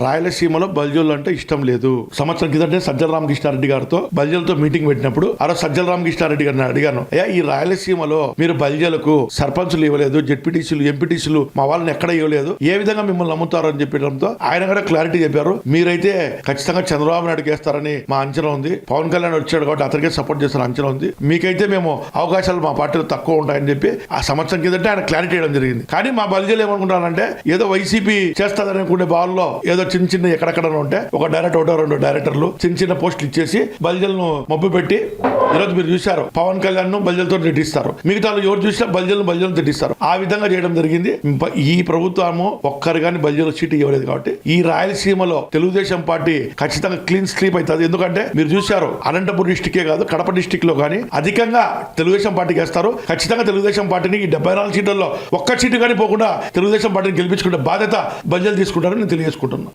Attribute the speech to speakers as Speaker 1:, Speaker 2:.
Speaker 1: రాయలసీమలో బల్జోళ్ళు అంటే ఇష్టం లేదు. సంవత్సరం కిందటే సజ్జల రామకృష్ణారెడ్డి గారితో బల్జలతో మీటింగ్ పెట్టినప్పుడు సజ్జల రామకృష్ణారెడ్డి గారిని అడిగాను, అయ్యా ఈ రాయలసీమలో మీరు బల్జలకు సర్పంచులు ఇవ్వలేదు, జెడ్పీటీసీలు ఎంపీటీసీలు మా వాళ్ళని ఎక్కడ ఇవ్వలేదు, ఏ విధంగా మిమ్మల్ని నమ్ముతారు అని చెప్పడంతో ఆయన కూడా క్లారిటీ చెప్పారు. మీరైతే ఖచ్చితంగా చంద్రబాబు నాయుడుకి వేస్తారని మా అంచనా ఉంది. పవన్ కళ్యాణ్ వచ్చాడు కాబట్టి అతనికే సపోర్ట్ చేస్తారని అంచనా ఉంది. మీకైతే మేము అవకాశాలు మా పార్టీలో తక్కువ ఉంటాయని చెప్పి ఆ సంవత్సరం కిందటే ఆయన క్లారిటీ ఇవ్వడం జరిగింది. కానీ మా బల్జలు ఏమనుకుంటారంటే ఏదో వైసీపీ చేస్తారని అనుకునే బాల్లో ఏదో చిన్న చిన్న ఎక్కడెక్కడ ఉంటే ఒక డైరెక్టర్ ఒకటో రెండు డైరెక్టర్లు చిన్న చిన్న పోస్టులు ఇచ్చేసి బల్జలను మబ్బు పెట్టి ఈరోజు మీరు చూశారు పవన్ కళ్యాణ్ బల్జలతో తిట్టిస్తారు. మిగతా ఎవరు చూసినా బల్జలను తిట్టిస్తారు. ఆ విధంగా చేయడం జరిగింది. ఈ ప్రభుత్వము ఒక్కరు కానీ బల్జలు సీటు ఇవ్వలేదు. కాబట్టి ఈ రాయలసీమలో తెలుగుదేశం పార్టీ ఖచ్చితంగా క్లీన్ స్లీప్ అవుతుంది. ఎందుకంటే మీరు చూశారు అనంతపురం డిస్టికే కాదు కడప డిస్టిక్ లో కానీ అధికంగా తెలుగుదేశం పార్టీకి వేస్తారు. ఖచ్చితంగా తెలుగుదేశం పార్టీని ఈ 74 సీట్లలో ఒక్క సీటు కానీ పోకుండా తెలుగుదేశం పార్టీని గెలిపించుకునే బాధ్యత బల్జలు తీసుకుంటారని నేను తెలియజేసుకుంటున్నాను.